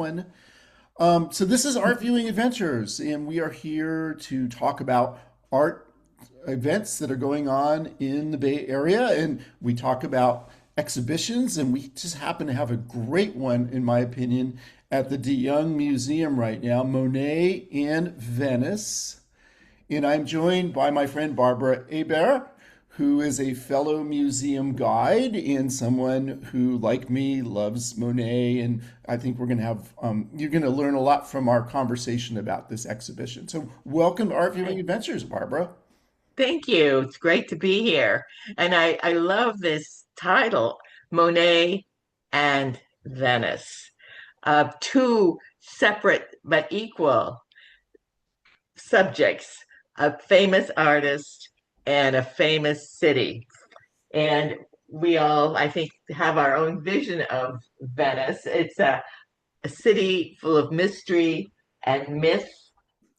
one. So this is Art Viewing Adventures, and we are here to talk about art events that are going on in the Bay Area, and we talk about exhibitions, and we just happen to have a great one, in my opinion, at the De Young Museum right now, Monet and Venice. And I'm joined by my friend Barbara Hébert, who is a fellow museum guide and someone who, like me, loves Monet. And I think we're going to have, you're going to learn a lot from our conversation about this exhibition. So, welcome to Art Viewing Adventures, Barbara. Thank you. It's great to be here. And I love this title, Monet and Venice. Two separate but equal subjects, a famous artist and a famous city. And we all, I think, have our own vision of Venice. It's a city full of mystery and myth.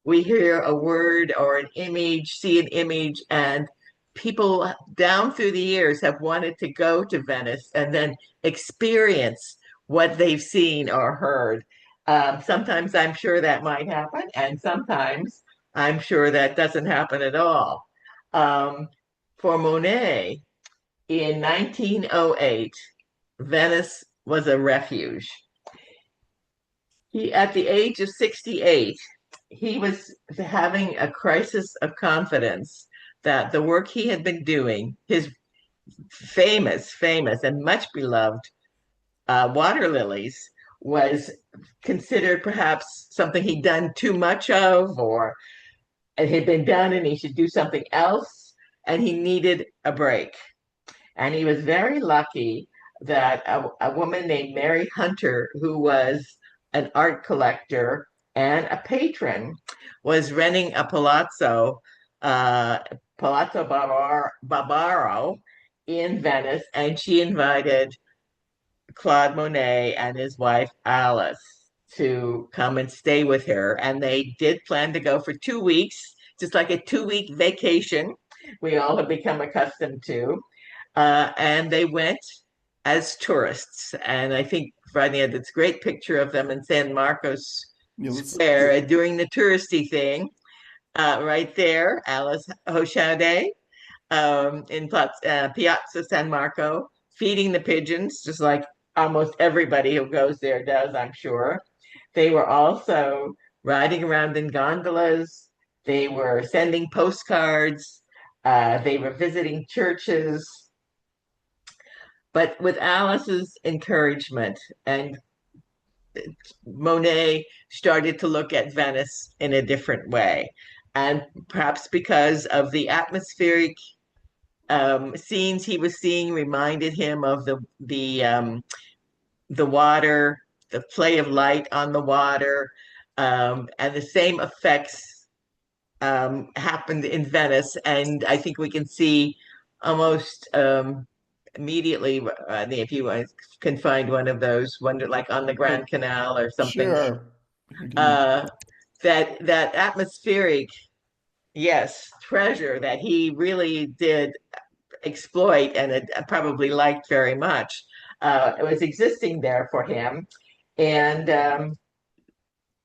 We hear a word or an image, see an image, and people down through the years have wanted to go to Venice and then experience what they've seen or heard. Sometimes I'm sure that might happen, and sometimes I'm sure that doesn't happen at all. Um, for Monet, in 1908, Venice was a refuge. At the age of 68, he was having a crisis of confidence that the work he had been doing, his famous, and much beloved water lilies, was considered perhaps something he'd done too much of, or it had been done and he should do something else, and he needed a break. And he was very lucky that a woman named Mary Hunter, who was an art collector and a patron, was renting a uh, Palazzo Barbaro in Venice, and she invited Claude Monet and his wife Alice to come and stay with her. And they did plan to go for 2 weeks, just like a 2 week vacation we all have become accustomed to. And they went as tourists. And I think Rodney had this great picture of them in San Marcos Yeah, Square doing the touristy thing right there, Alice Hoshade in Piazza San Marco, feeding the pigeons, just like almost everybody who goes there does, I'm sure. They were also riding around in gondolas. They were sending postcards. They were visiting churches. But with Alice's encouragement, and Monet started to look at Venice in a different way. And perhaps because of the atmospheric scenes he was seeing reminded him of the water, the play of light on the water, and the same effects happened in Venice. And I think we can see almost immediately, if you can find one of those, wonder like on the oh, Grand Canal or something, sure. Here, give me. uh, that atmospheric, yes, treasure that he really did exploit and probably liked very much. It was existing there for him, and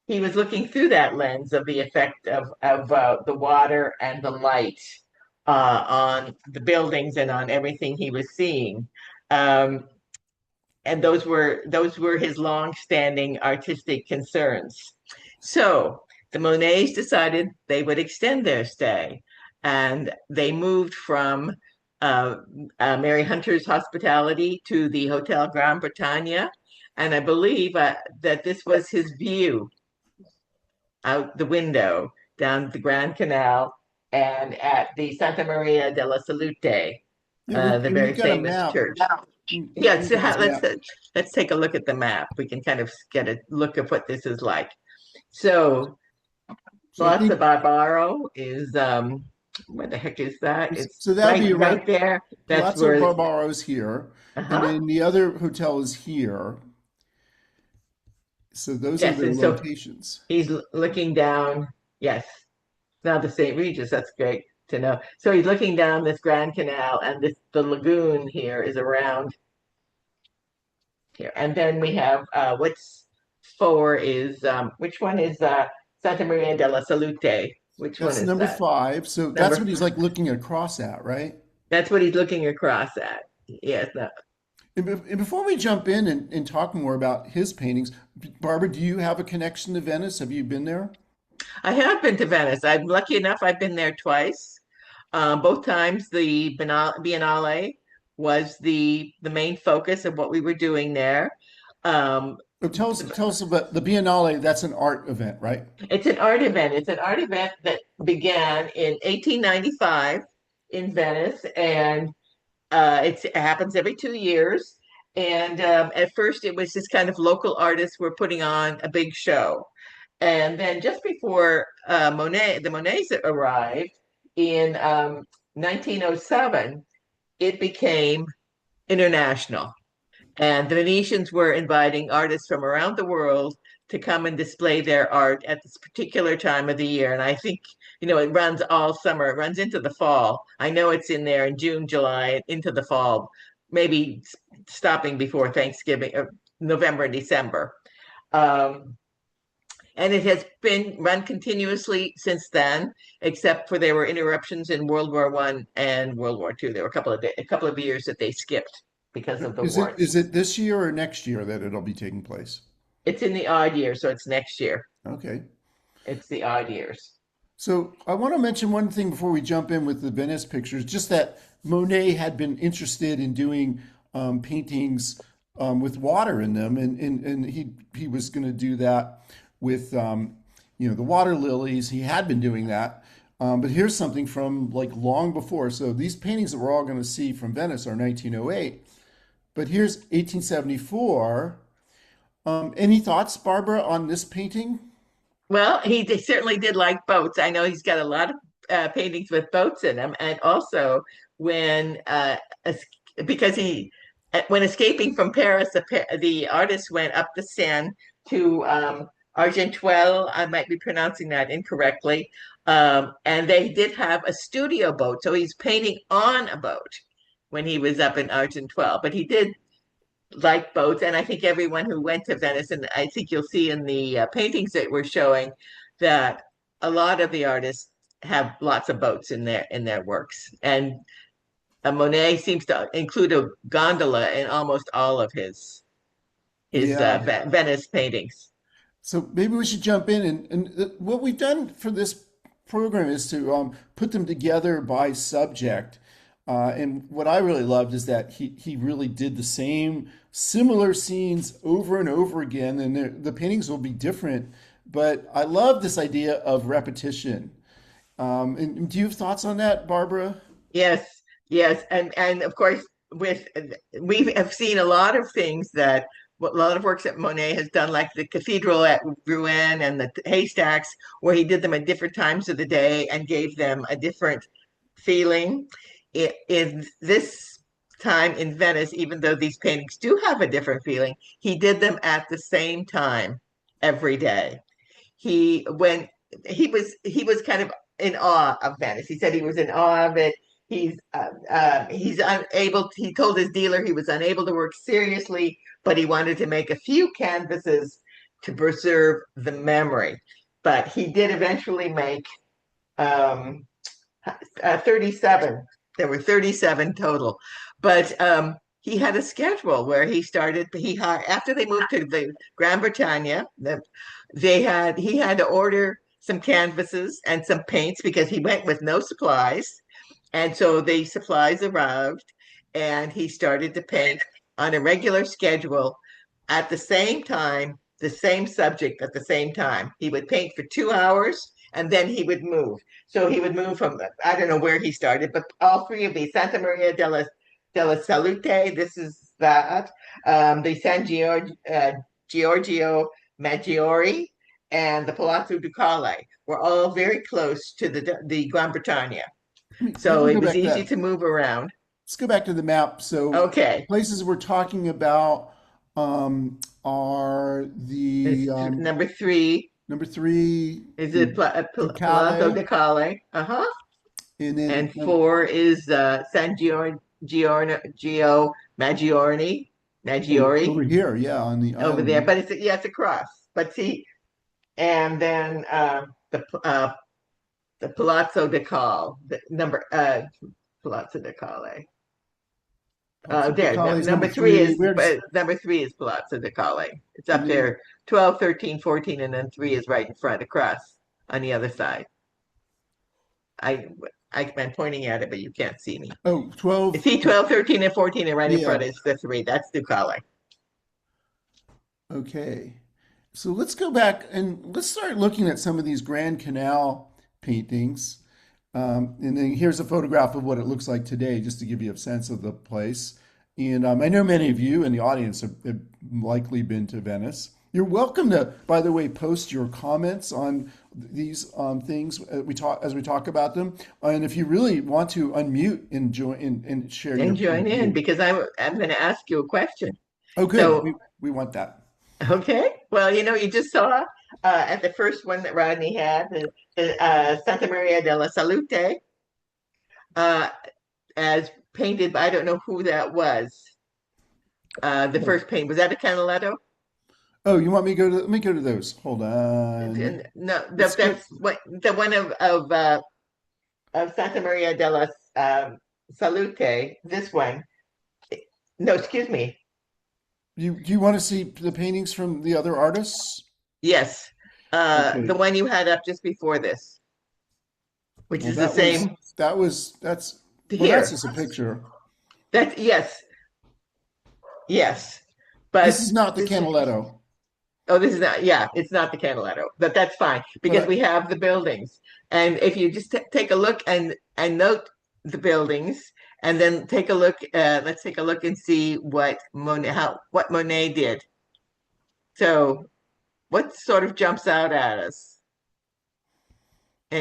he was looking through that lens of the effect of the water and the light on the buildings and on everything he was seeing. Um, and those were his long-standing artistic concerns. So the Monets decided they would extend their stay, and they moved from uh, Mary Hunter's hospitality to the Hotel Grand Bretagne, and I believe that this was his view out the window down the Grand Canal and at the Santa Maria della Salute, Yeah, we, the and we've very got a famous map. church. Yeah, We've so got this let's map. let's take a look at the map. We can kind of get a look at what this is like. So So I Palazzo think Barbaro is what the heck is that? It's so. That'll be right around. there. That's Palazzo where Barbaro's here, and uh-huh. then the other hotel is here. So those are Yes, their and so locations. he's looking down. Yes, now the St. Regis. That's great to know. So he's looking down this Grand Canal, and the lagoon here is around here. And then we have what's 4 is which one is Santa Maria della Salute? Which one That's is number that? 5. So that's Number what he's like looking across at, right? That's what he's looking across at. Yes. No. And before we jump in and talk more about his paintings, Barbara, do you have a connection to Venice? Have you been there? I have been to Venice. I'm lucky enough, I've been there twice. Both times the Biennale was the main focus of what we were doing there. Um, Oh, tell us about the Biennale. That's an art event, right? it's an art event. It's an art event that began in 1895 in Venice, and it happens every 2 years. And at first, it was just kind of local artists were putting on a big show. And then just before the Monets arrived in 1907, it became international. And the Venetians were inviting artists from around the world to come and display their art at this particular time of the year. And I think, it runs all summer, it runs into the fall. I know it's in there in June, July, into the fall, maybe stopping before Thanksgiving, November and December. Um, and it has been run continuously since then, except for there were interruptions in World War I and World War II. There were a couple of years that they skipped because of the Is wars. it this year or next year that it'll be taking place? It's in the odd year, so it's next year. Okay. It's the odd years. So I want to mention one thing before we jump in with the Venice pictures, just that Monet had been interested in doing paintings with water in them, and he was going to do that with the water lilies. He had been doing that, but here's something from like long before. So these paintings that we're all going to see from Venice are 1908, but here's 1874. Any thoughts, Barbara, on this painting? Well, certainly did like boats. I know he's got a lot of paintings with boats in them, and also when because when escaping from Paris, the artist went up the Seine to Argenteuil. I might be pronouncing that incorrectly, and they did have a studio boat, so he's painting on a boat when he was up in Argenteuil. But he did like boats, and I think everyone who went to Venice, and I think you'll see in the paintings that we're showing that a lot of the artists have lots of boats in their works, and Monet seems to include a gondola in almost all of his Yeah. Venice paintings. So maybe we should jump in and what we've done for this program is to put them together by subject. And what I really loved is that he really did the same similar scenes over and over again, and the paintings will be different. But I love this idea of repetition. And do you have thoughts on that, Barbara? Yes, yes, and of course with we have seen a lot of things that a lot of works that Monet has done, like the cathedral at Rouen and the haystacks, where he did them at different times of the day and gave them a different feeling. In this time in Venice, even though these paintings do have a different feeling, he did them at the same time every day. When he was kind of in awe of Venice. He said he was in awe of it. He's unable. He told his dealer he was unable to work seriously, but he wanted to make a few canvases to preserve the memory. But he did eventually make um, 37. There were 37 total, but he had a schedule where he started. After they moved to the Gran Bretagna, he had to order some canvases and some paints because he went with no supplies. And so the supplies arrived, and he started to paint on a regular schedule at the same time, the same subject at the same time. He would paint for 2 hours and then he would move. So he would move from, I don't know where he started, but all three of these Santa Maria della Salute, this is that, the Giorgio Maggiore, and the Palazzo Ducale were all very close to the Gran Bretagna. Let So me it go was back to easy that. to move around. Let's go back to the map. So the Okay. places we're talking about are the Number 3 number 3, is the it Palazzo Ducale, Ducale. Uh-huh. and then And 4 is Gio Maggiore, over Maggiore here, yeah, on the over island, there. right? But it's a cross. but see, and then the Palazzo de Cal, the number Palazzo de Cale. There, Macaulay is number number three three. is Where does number three is Palazzo de Cale. It's and up then there, 12, 13, 14, and then three is right in front across on the other side. I I'm pointing at it, but you can't see me. oh, 12. See 12, 13, and 14, and right in Yeah. front is the three. That's Ducale. Okay. So let's go back and let's start looking at some of these Grand Canal paintings. And then here's a photograph of what it looks like today, just to give you a sense of the place. And I know many of you in the audience have likely been to Venice. You're welcome to, by the way, post your comments on these things as we talk about them. And if you really want to unmute and join and share your And point join of in view. because I'm going to ask you a question. Oh, good. So, We want that. okay. Well, you just saw at the first one that Rodney had, the Santa Maria della Salute, uh, as painted by, I don't know who that was. The Oh, first paint, was that a Canaletto? oh, you want me to go to? Let me go to those. Hold on. No, Let's go. that's what the one of Santa Maria della Salute. This one. No, excuse me. You want to see the paintings from the other artists? Yes, the Okay. one you had up just before this, which Well, is the same that's well, that's here. just a picture. That's yes, yes, This but is not the this. Canaletto. Oh, this is not. Yeah, it's not the Canaletto, but that's fine But because we have the buildings, and if you just take a look and note the buildings, and then take a look. Let's take a look and see what Monet did. So, what sort of jumps out at us?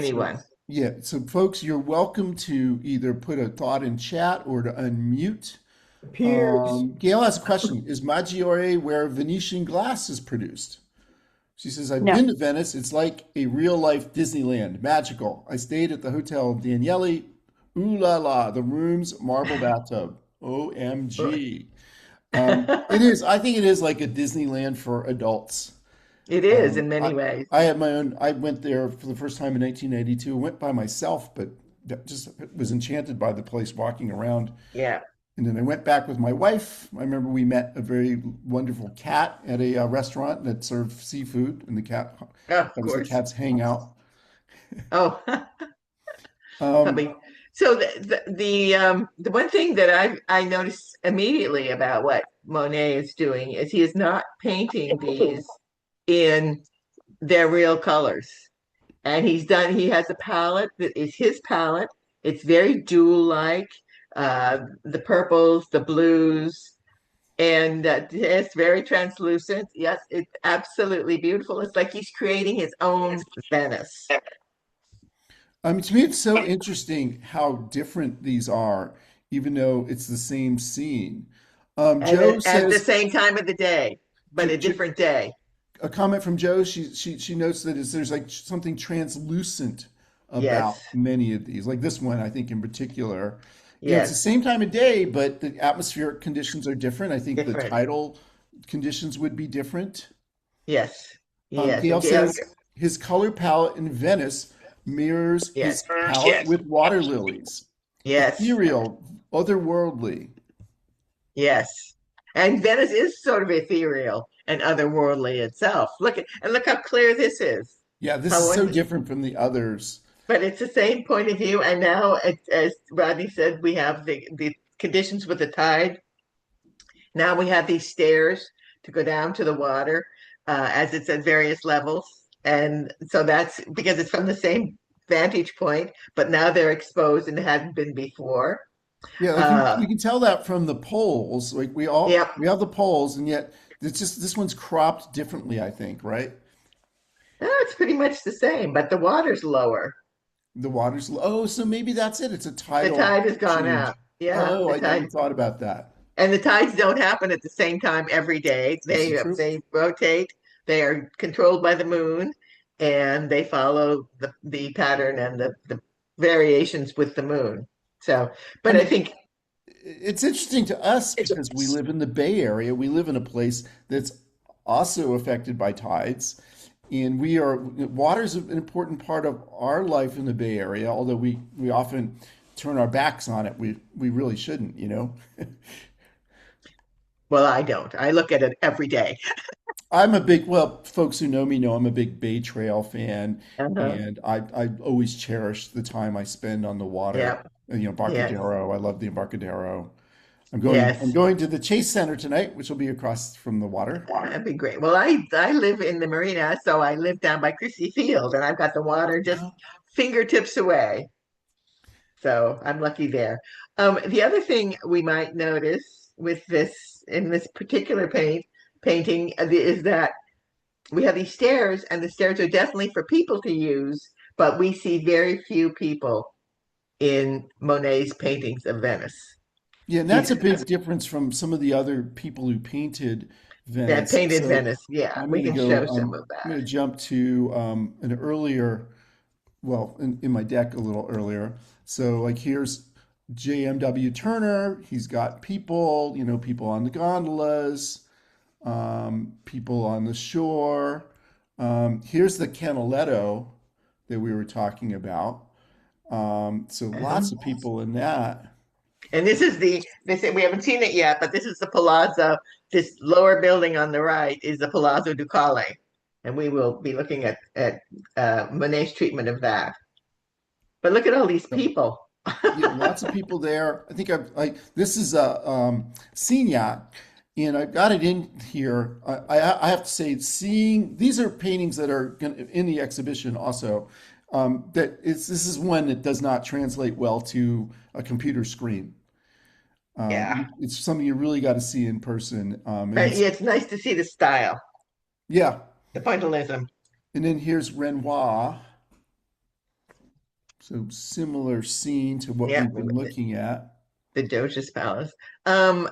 so Anyone? yeah, so folks, you're welcome to either put a thought in chat or to unmute. Piers. Gail has a question. Is Maggiore where Venetian glass is produced? She says, I've No, been to Venice. It's like a real life Disneyland, magical. I stayed at the Hotel Daniele. Ooh la la, the room's marble bathtub. OMG. It is, I think it is like a Disneyland for adults. It is in many ways. I had my own, I went there for the first time in 1992. I went by myself, but just was enchanted by the place walking around. Yeah. And then I went back with my wife. I remember we met a very wonderful cat at a restaurant that served seafood, and the cat, Oh, of that was the course. cat's hangout. Oh, Um, coming. So the one thing that I noticed immediately about what Monet is doing is he is not painting these in their real colors. And he has a palette that is his palette. It's very jewel-like, the purples, the blues, and it's very translucent. Yes, it's absolutely beautiful. It's like he's creating his own Venice. to me, it's so interesting how different these are, even though it's the same scene. And Joe at the says, same time of the day, but a different day. a comment from Joe. She notes that there's like something translucent Yes, about many of these, like this one, I think in particular. It's the yes, same time of day, but the atmospheric conditions are different. I think the different. tidal conditions would be different. Yes, yes, Gail says his color palette in Venice mirrors yes, his palette with water lilies, yes, ethereal, otherworldly. yes. And Venice is sort of ethereal and otherworldly itself. Look how clear this is. Yeah, this How is so wonderful. different from the others. But it's the same point of view. And now, as Rodney said, we have the conditions with the tide. Now we have these stairs to go down to the water, as it's at various levels. And so that's because it's from the same vantage point, but now they're exposed and hadn't been before. Yeah, like Uh, you can tell that from the poles. Like yep. we have the poles, and yet it's just this one's cropped differently, I think, right? It's pretty much the same, but the water's lower. The water's oh, so maybe that's it. It's a The tidal tide has gone change. out. Yeah, Oh, the I never tide. thought about that. And the tides don't happen at the same time every day. This is They true. they rotate. They are controlled by the moon, and they follow the pattern and the variations with the moon. So, but And I think it's interesting to us because we live in the Bay Area. We live in a place that's also affected by tides. And water is an important part of our life in the Bay Area, although we often turn our backs on it. We really shouldn't, you know. Well, I don't. I look at it every day. Well, folks who know me know I'm a big Bay Trail fan, Uh-huh. and I always cherish the time I spend on the water. Yep. You know, Yes. Embarcadero. I love the Embarcadero. I'm Yes. going to the Chase Center tonight, which will be across from the water. That'd be great. Well, I live in the marina, so I live down by Christie Field, and I've got the water just Oh, fingertips away. So I'm lucky there. The other thing we might notice with this in this particular painting is that we have these stairs, and the stairs are definitely for people to use, but we see very few people in Monet's paintings of Venice. yeah, and that's He's a big difference from some of the other people who painted that Venice. painted So Venice. Yeah, I'm we going to can go. show some of I'm that. going to jump to an earlier, well, in my deck a little earlier. So like here's JMW Turner. He's got people, you know, people on the gondolas, people on the shore. Here's the Canaletto that we were talking about. So Uh-huh. lots of people in that. And this is this we haven't seen it yet, but this is the Palazzo. This lower building on the right is the Palazzo Ducale, and we will be looking at Monet's treatment of that. But look at all these Yep. people. Yeah, lots of people there. I think this is a Signac, and I've got it in here. I have to say, seeing these are paintings that are in the exhibition also. This is one that does not translate well to a computer screen. Yeah, It's something you really got to see in person. And but it's yeah, it's nice to see the style, yeah. the pointillism. And then here's Renoir. So similar scene to what Yeah, we've been looking at. the Doge's Palace. Um,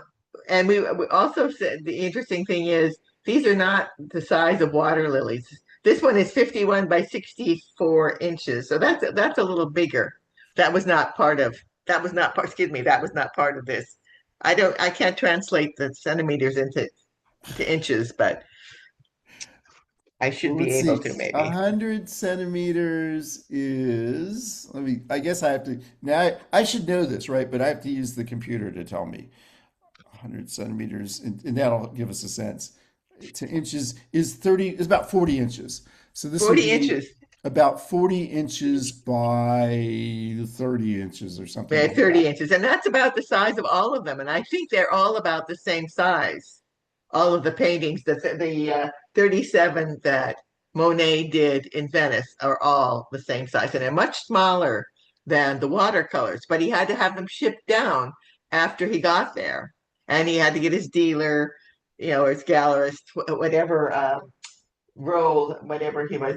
and we also said the interesting thing is these are not the size of water lilies. This one is 51 by 64 inches, so that's a little bigger. That was not part of that was not part. Excuse me, that was not part of this. I can't translate the centimeters into inches, but I Well, should be let's able see. to A maybe. hundred centimeters is, I guess I have to, now I should know this, right? But I have to use the computer to tell me. 100 centimeters, and that'll give us a sense. To inches is about 40 inches. So this would 40 be inches about 40 inches by 30 inches or something by like that. 30 inches, and that's about the size of all of them. And I think they're all about the same size. All of the paintings, the 37 that Monet did in Venice are all the same size, and they're much smaller than the watercolors. But he had to have them shipped down after he got there, and he had to get his dealer, his gallerist, whatever role, whatever he was,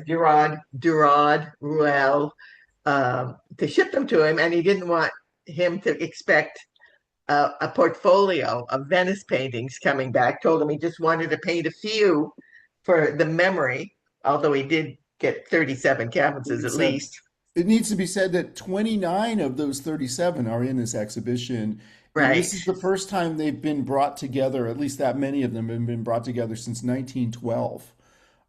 Ruel, to ship them to him, and he didn't want him to expect a portfolio of Venice paintings coming back. Told him he just wanted to paint a few for the memory, although he did get 37 canvases at It's least. it needs to be said that 29 of those 37 are in this exhibition, and this Right. is the first time they've been brought together, at least that many of them have been brought together since 1912.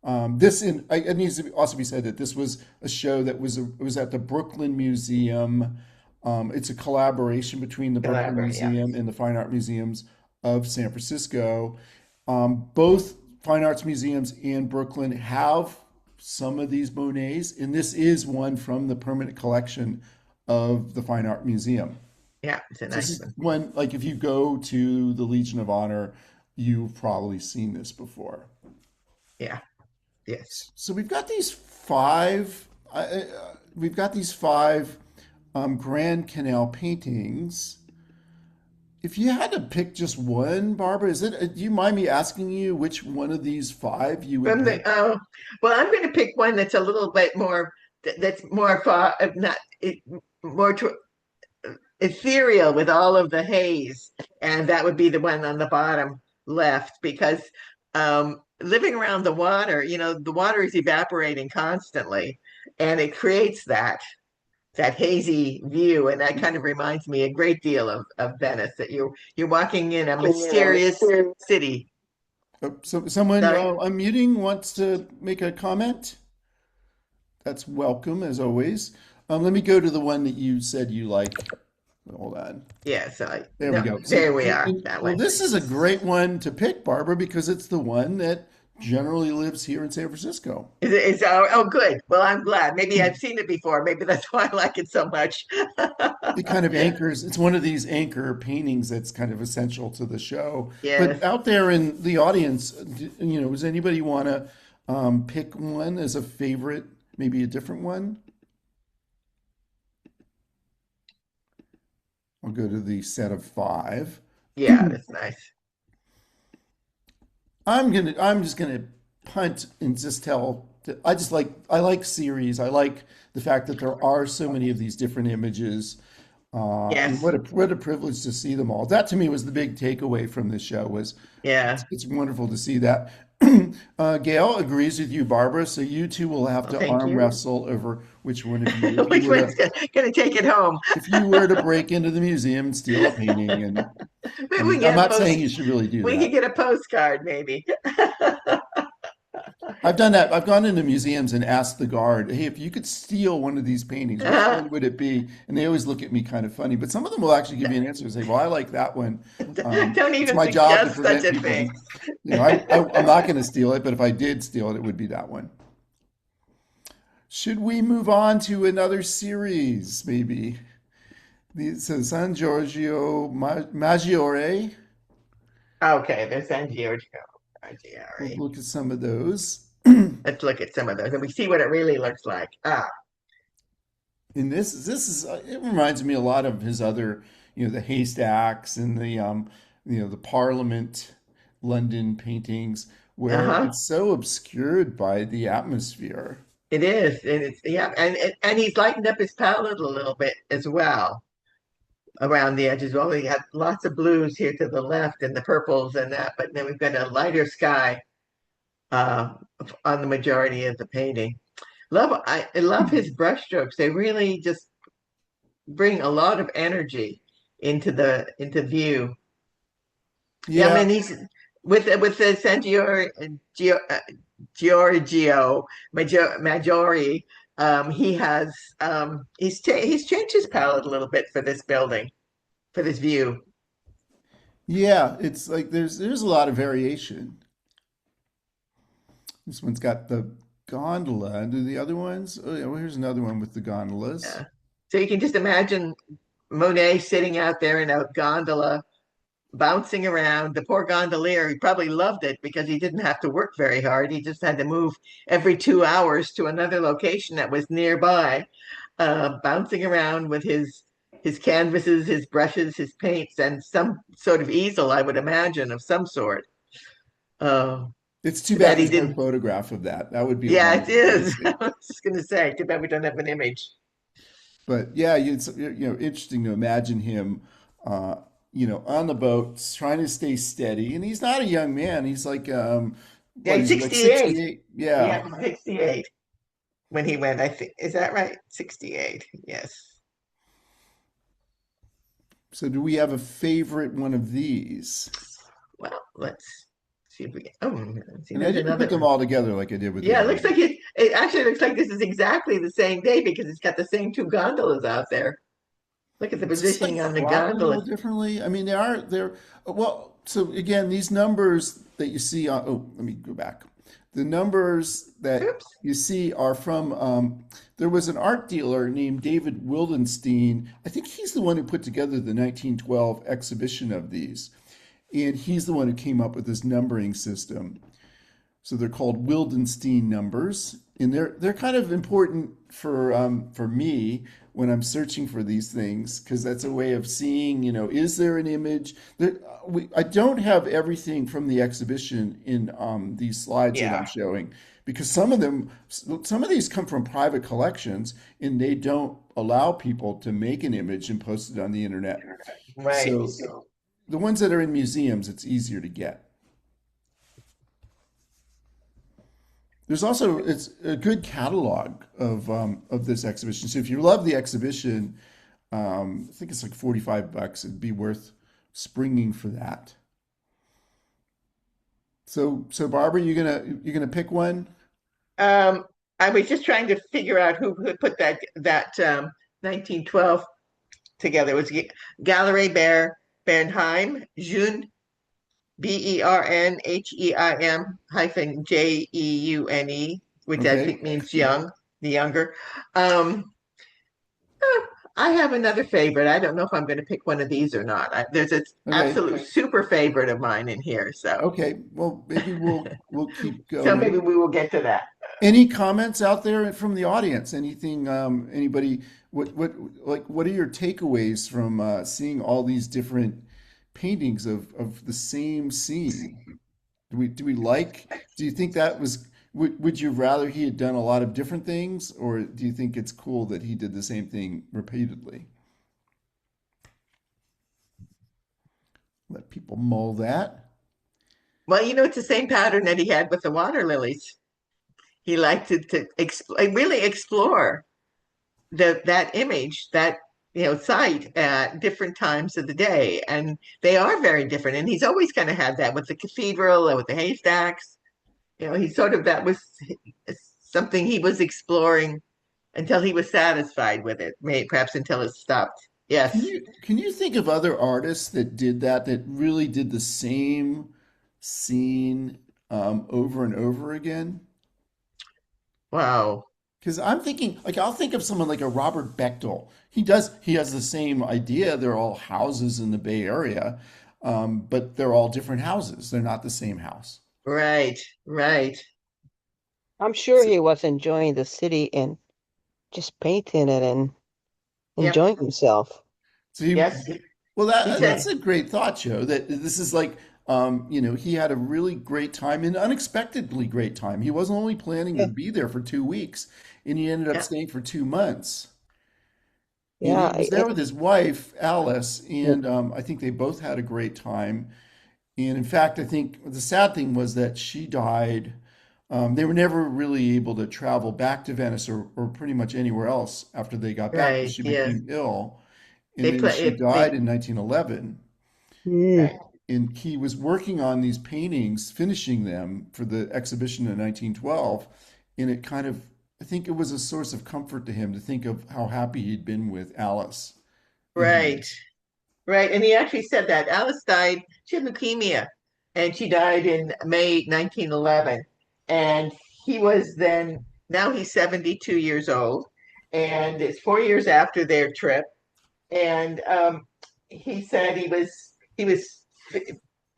It needs to also be said that this was a show that was at the Brooklyn Museum. It's a collaboration between the Brooklyn Elaborate, yeah. Museum and the Fine Art Museums of San Francisco. Both fine arts museums in Brooklyn have some of these Monets, and this is one from the permanent collection of the Fine Art Museum. Yeah, it's a So this nice is one. one, like if you go to the Legion of Honor, you've probably seen this before. Yeah, yes. So we've got these five Grand Canal paintings. If you had to pick just one, Barbara, do you mind me asking you which one of these five you would From the pick? well, I'm going to pick one that's a little bit more that's more far, not it, more ethereal with all of the haze, and that would be the one on the bottom left because living around the water, the water is evaporating constantly, and it creates that hazy view, and that kind of reminds me a great deal of Venice. That you're walking in a mysterious city. So someone Sorry. unmuting wants to make a comment. That's welcome as always. Let me go to the one that you said you like. Hold on. Yeah, so There we no, go. there we are. That Well, one. this is a great one to pick, Barbara, because it's the one that generally lives here in San Francisco. Oh, good. Well, I'm glad. Maybe I've seen it before. Maybe that's why I like it so much. It kind of anchors, it's one of these anchor paintings that's kind of essential to the show. But Yes. out there in the audience, does anybody want to pick one as a favorite, maybe a different one? I'll go to the set of five. Yeah, that's nice. I'm just gonna punt and just tell. I like series. I like the fact that there are so many of these different images, and Yes. what a privilege to see them all. That to me was the big takeaway from this show was Yeah. it's wonderful to see that. Gail agrees with you, Barbara. So you two will have Well, to thank arm you. wrestle over which one of you, Which one's gonna take it home? if you were to break into the museum and steal a painting, and Maybe we can I'm get a not post. saying you should really do We could that. get a postcard, maybe. I've done that. I've gone into museums and asked the guard, "Hey, if you could steal one of these paintings, which one would it be?" And they always look at me kind of funny, but some of them will actually give you an answer and say, "Well, I like that one." Don't It's even my job to suggest such prevent a people thing. from, I'm not going to steal it, but if I did steal it, it would be that one. Should we move on to another series, maybe? So San Giorgio Maggiore. Okay, there's San We'll Giorgio. look at some of those. Let's look at some of those and we see what it really looks like. Ah, And this is it reminds me a lot of his other, the haystacks and the Parliament London paintings where uh-huh. it's so obscured by the atmosphere. It is, and it's yeah, and he's lightened up his palette a little bit as well around the edges. Well, we have lots of blues here to the left and the purples and that, but then we've got a lighter sky uh, on the majority of the painting. I love his brushstrokes. They really just bring a lot of energy into view. Yeah, I Yeah, mean he's with the Giorgio Maggiore. He has he's changed his palette a little bit for this building, for this view. yeah, it's like there's a lot of variation. This one's got the gondola. Do the other ones? Oh yeah, well here's another one with the gondolas. Yeah. So you can just imagine Monet sitting out there in a gondola, bouncing around. The poor gondolier, he probably loved it because he didn't have to work very hard. He just had to move every 2 hours to another location that was nearby, bouncing around with his canvases, his brushes, his paints, and some sort of easel, I would imagine, of some sort. Uh, It's too too bad bad he there's no didn't. photograph of that. That would be a Yeah, it wonderful thing to is. see. I was just going to say, too bad we don't have an image. But yeah, it's interesting to imagine him, uh, on the boat trying to stay steady. And he's not a young man. He's like, Yeah, what he's is he like 68. 68? Yeah. Yeah, he's 68 when he went, I think. Is that right? 68. Yes. So do we have a favorite one of these? Well, let's see if we can. Oh, see, And I there's didn't put them another. all together like I did with the Yeah, it other looks one. like it actually looks like this is exactly the same day because it's got the same two gondolas out there. Look at the It's just positioning like on the cropped a little gondolas. differently. I mean, they're well. So again, these numbers that you see on. Oh, let me go back. The numbers that Oops. you see are from. There was an art dealer named David Wildenstein. I think he's the one who put together the 1912 exhibition of these, and he's the one who came up with this numbering system. So they're called Wildenstein numbers, and they're kind of important for me when I'm searching for these things because that's a way of seeing, is there an image? I don't have everything from the exhibition in these slides that I'm Yeah. showing because some of these come from private collections, and they don't allow people to make an image and post it on the internet. Right. So the ones that are in museums, it's easier to get. There's also it's a good catalog of this exhibition. So if you love the exhibition, I think it's like $45. It'd be worth springing for that. So Barbara, you gonna pick one? Um, I was just trying to figure out who put that 1912 together. It was Galerie Bernheim, June Bernheim hyphen Jeune, which I Okay. think means young, the younger. Um, I have another favorite. I don't know if I'm going to pick one of these or not. There's an Okay. absolute super favorite of mine in here, Okay. Well, maybe we'll keep so maybe going. we will get to that. Any comments out there from the audience? Anything? Anybody? What are your takeaways from seeing all these different paintings of the same scene? Do we like? Do you think that was? Would you rather he had done a lot of different things, or do you think it's cool that he did the same thing repeatedly? Let people mull that. Well, it's the same pattern that he had with the water lilies. He liked to really explore that image, that site at different times of the day, and they are very different. And he's always kind of had that with the cathedral and with the haystacks. He sort of that was something he was exploring until he was satisfied with it, maybe perhaps until it stopped. Can Yes. you think of other artists that did that that really did the same scene over and over again? Wow. Because I'm thinking, like, I'll think of someone like a Robert Bechtel. He has the same idea. They're all houses in the Bay Area, but they're all different houses. They're not the same house. Right. Right. I'm sure So, he was enjoying the city and just painting it and Yep. enjoying himself. so he, Yes. well, He that's said, a great thought, Joe. That this is like, he had a really great time, an unexpectedly great time. He wasn't only planning to Yeah, be there for 2 weeks, and he ended up yeah. staying for 2 months. And he yeah, was there with his wife, Alice, and I think they both had a great time. And in fact, I think the sad thing was that she died. They were never really able to travel back to Venice or pretty much anywhere else after they got back because Right. she Yes. became ill. And They then play she it. died in 1911. mm, Right. And he was working on these paintings, finishing them for the exhibition in 1912. And it kind of, I think it was a source of comfort to him to think of how happy he'd been with Alice in Right. Venice. Right. And he actually said that Alice died, she had leukemia, and she died in May 1911. And he was then, now he's 72 years old, and it's 4 years after their trip. And he said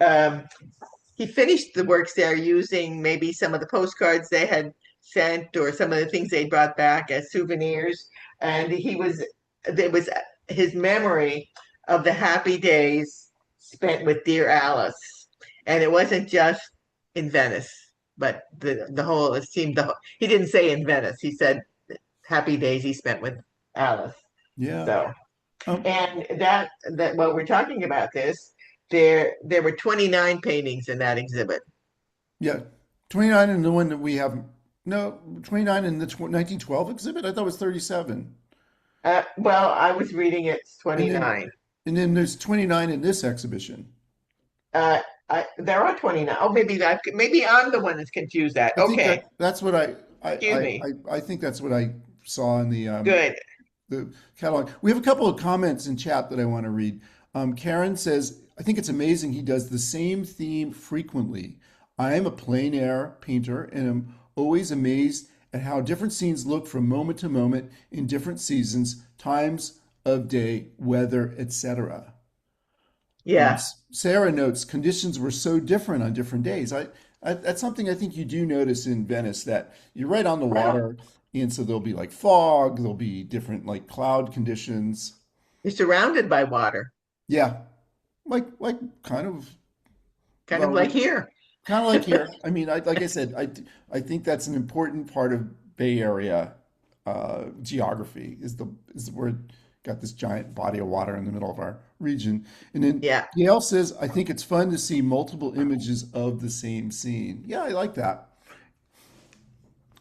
um, he finished the works there using maybe some of the postcards they had sent or some of the things they brought back as souvenirs. And there was his memory of the happy days spent with dear Alice. And it wasn't just in Venice, but the whole, it seemed, he didn't say in Venice, he said happy days he spent with Alice. Yeah. So, Um, and that while we're talking about this, there were 29 paintings in that exhibit. yeah. 29 in the one that we have. No, 29 in the 1912 exhibit? I thought it was 37. Well, I was reading it's And then 29. and then there's 29 in this exhibition. Uh, there are 29. Oh, maybe I'm the one that's confused that. I think Okay, that's what excuse me. I think that's what I saw in Good. the catalog. We have a couple of comments in chat that I want to read. Karen says, I think it's amazing he does the same theme frequently. I am a plein air painter and am always amazed at how different scenes look from moment to moment in different seasons, times of day, weather, etc. Yeah. Sarah notes conditions were so different on different days. That's something I think you do notice in Venice that you're right on the Well, water, and so there'll be like fog, there'll be different like cloud conditions. you're surrounded by water, Yeah, like kind of kind of well, like here. kind of like here. I mean, like I said, I think that's an important part of Bay Area geography is where it got this giant body of water in the middle of our region. And then Yeah. Gail says, I think it's fun to see multiple images of the same scene. Yeah, I like that.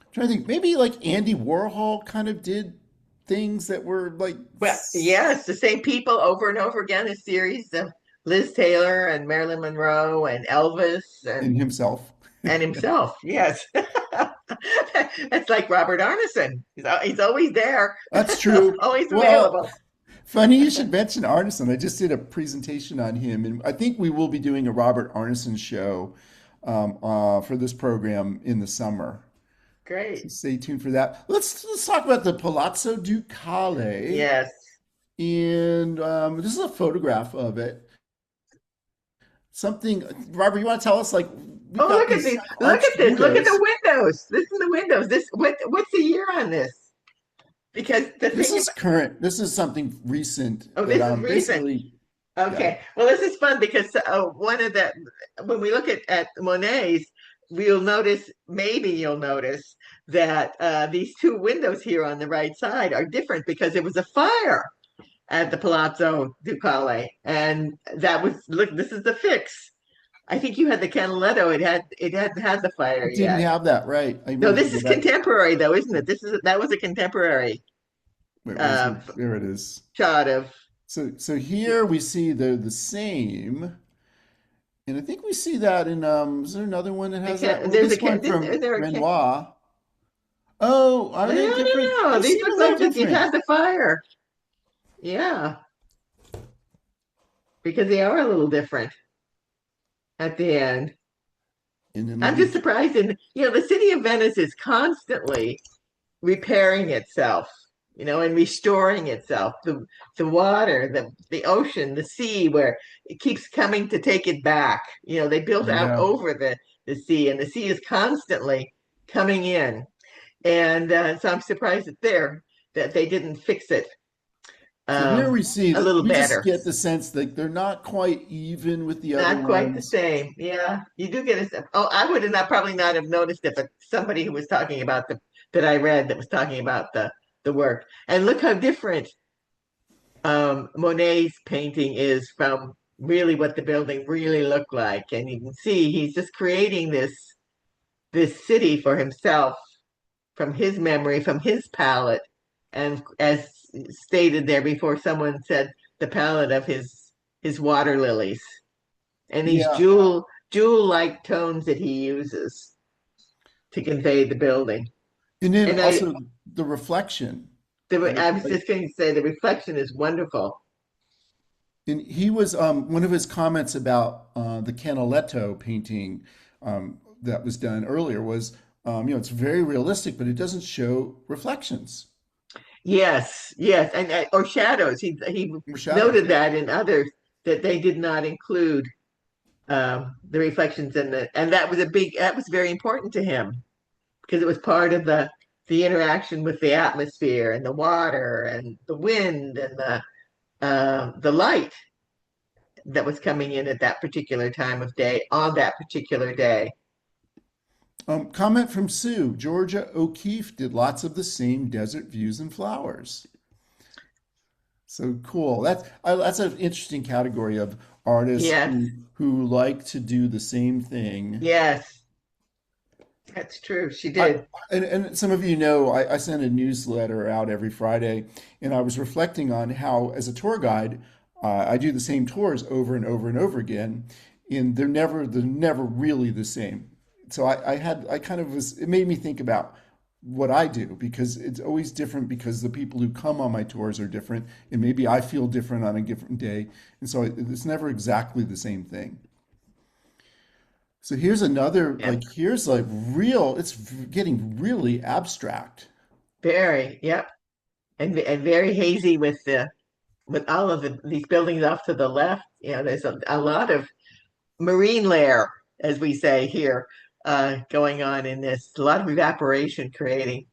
I'm trying to think, maybe like Andy Warhol kind of did things that were like, Well, yes, the same people over and over again, a series of Liz Taylor and Marilyn Monroe and Elvis in himself. and himself. Yes. That's like Robert Arneson. He's always there, That's true. always Well, available. funny you should mention Arneson. I just did a presentation on him, and I think we will be doing a Robert Arneson show for this program in the summer. So Great. stay tuned for that. Let's talk about the Palazzo Ducale, Yes. and this is a photograph of it. Something, Barbara, you want to tell us? Like, we've Oh, got look at these these. Look at arched this. Look at windows. the windows. This is the windows. What's the year on this? Because the This thing is about, current. This is something recent oh, that this is recent. basically, yeah, Okay. Well, this is fun because one of the when we look at Monet's, maybe you'll notice that these two windows here on the right side are different because there was a fire at the Palazzo Ducale, and that was look. This is the fix. I think you had the Canaletto. It hadn't had the fire it didn't yet. have that right. I No, really have to this go is back. contemporary though, isn't it? That was a contemporary Wait, where's uh, it? There it is. shot of. So here we see the same, and I think we see that in is there another one that I has that? can't. Well, There's a this can. one This from there. Renoir. Oh, are No, they no, different? no. They These seem look a little like it different. had the fire. Yeah, because they are a little different at the end. And then let I'm me. just surprised. The city of Venice is constantly repairing itself, and restoring itself. The water, the ocean, the sea, where it keeps coming to take it back. They built out Yeah. over the sea, and the sea is constantly coming in. And so I'm surprised that they didn't fix it So here we see a that little we just better. get the sense that they're not quite even with the other Not quite the ones. same. Yeah, you do get a. Oh, I would have not probably not have noticed it, but somebody who was talking about that I read that was talking about the work. And look how different Monet's painting is from really what the building really looked like. And you can see he's just creating this city for himself from his memory, from his palette, and as stated there before, someone said the palette of his water lilies and these Yeah. jewel-like tones that he uses to convey the building. And then And I also the reflection, I right? was Like, just going to say the reflection is wonderful. and he was one of his comments about the Canaletto painting that was done earlier was, it's very realistic, but it doesn't show reflections Yes, yes, and or shadows. He or shadows. noted Yeah. that in others that they did not include the reflections and that was very important to him because it was part of the interaction with the atmosphere and the water and the wind and the light that was coming in at that particular time of day on that particular day. Comment from Sue. Georgia O'Keeffe did lots of the same desert views and flowers. So cool. That's an interesting category of artists Yes, who like to do the same thing. yes, that's true. She I, did. and some of you know, I send a newsletter out every Friday, and I was reflecting on how, as a tour guide, I do the same tours over and over and over again, and they're never really the same. So I kind of was, it made me think about what I do because it's always different because the people who come on my tours are different, and maybe I feel different on a different day, and so it's never exactly the same thing. So here's another, Yep. like, here's like real, it's getting really abstract. Very, yep. And very hazy with all of these buildings off to the left. There's a lot of marine layer, as we say here, going on in this. A lot of evaporation creating.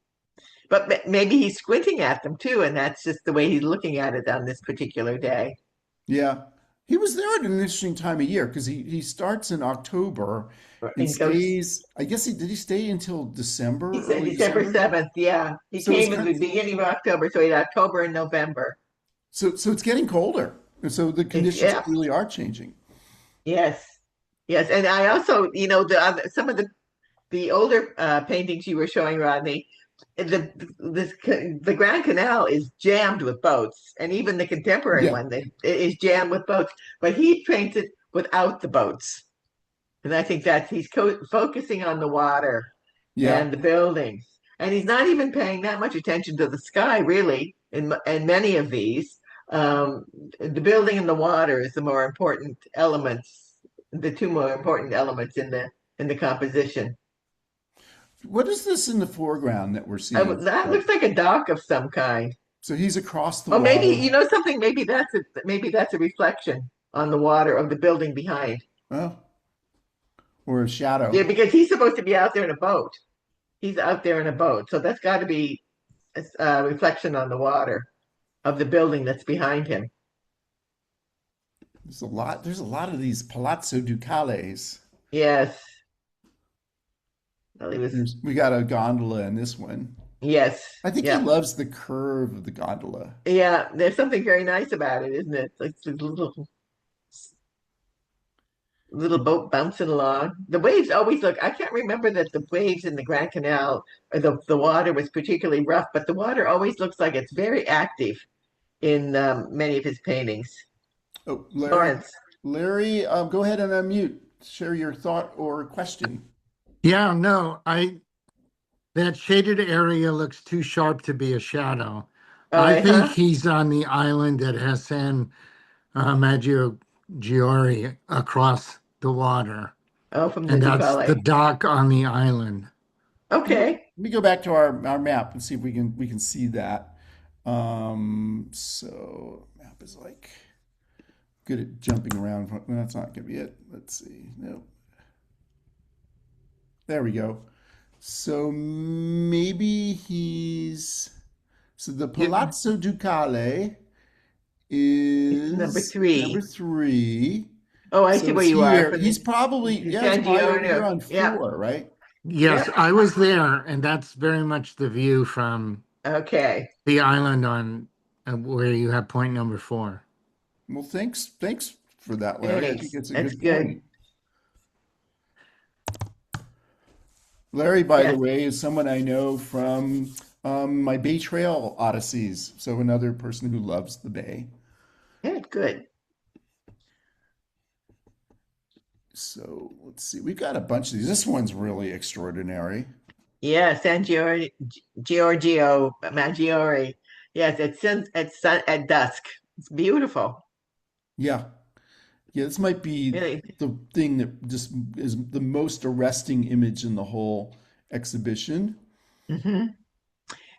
But maybe he's squinting at them too, and that's just the way he's looking at it on this particular day. Yeah. He was there at an interesting time of year because he starts in October and And goes, stays, I guess did he stay until he December, said early December December? 7th. Yeah, he So it's came in kind the beginning of October, so he had October and November. so it's getting colder. And so the conditions Yeah, really are changing. yes, yes. And I also, some of the older paintings you were showing, Rodney, the Grand Canal is jammed with boats, and even the contemporary Yeah, one that is jammed with boats. But he paints it without the boats, and I think that he's focusing on the water yeah. and the buildings, and he's not even paying that much attention to the sky, really. In many of these, the building and the water is the more important elements, the two more important elements in the composition. What is this in the foreground that we're seeing? That looks like a dock of some kind. So he's across the Oh, maybe water. you know something. Maybe that's a reflection on the water of the building behind. Oh, or a shadow. Yeah, because he's supposed to be out there in a boat. He's out there in a boat, so that's got to be a reflection on the water of the building that's behind him. There's a lot. There's a lot of these Palazzo Ducales. Yes. Well, he was. We got a gondola in this one. Yes. I think he Yeah. loves the curve of the gondola. Yeah. There's something very nice about it, isn't it? Like the little boat bouncing along. The waves always look. I can't remember that the waves in the Grand Canal or the water was particularly rough, but the water always looks like it's very active in many of his paintings. Oh, Larry, Lawrence. Go ahead and unmute. Share your thought or question. Yeah, no, that shaded area looks too sharp to be a shadow. Oh, I think huh? he's on the island that has San Maggiore across the water, Oh, from the and that's the Ducale. dock on the island. Okay. Let me go back to our map and see if we can see that. So map is like good at jumping around. No, that's not gonna be it. Let's see. No. There we go. So maybe so the Yeah, Palazzo Ducale It's number is number three. 3. Oh, I So see where it's you are. here. For He's probably, the yeah, he's San probably over here Giorgio. on Yeah. 4, right? yes, Yep. I was there, and that's very much the view from Okay. the island on where you have point number 4. Well, thanks for that, Larry. I think Thanks. it's a That's good good. point. Larry, by the Yes. way, is someone I know from my Bay Trail Odysseys. So another person who loves the Bay. Yeah, good. So let's see. We've got a bunch of these. This one's really extraordinary. Yeah, Giorgio Maggiore. Yes, at dusk. It's beautiful. Yeah. Yeah, this might be Really. the thing that just is the most arresting image in the whole exhibition. Hmm.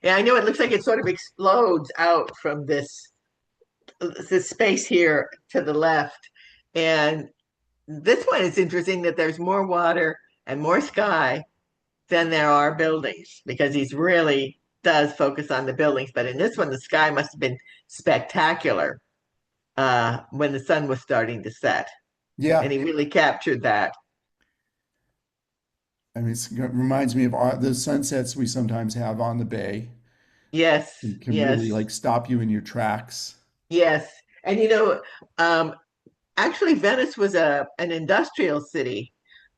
Yeah, I know it looks like it sort of explodes out from this space here to the left. And this one is interesting that there's more water and more sky than there are buildings because he's really does focus on the buildings. But in this one, the sky must have been spectacular when the sun was starting to set. And Yeah. he really captured that. I mean, it reminds me of the sunsets we sometimes have on the bay. Yes, It can really yes, like stop you in your tracks. yes. And um, actually, Venice was an industrial city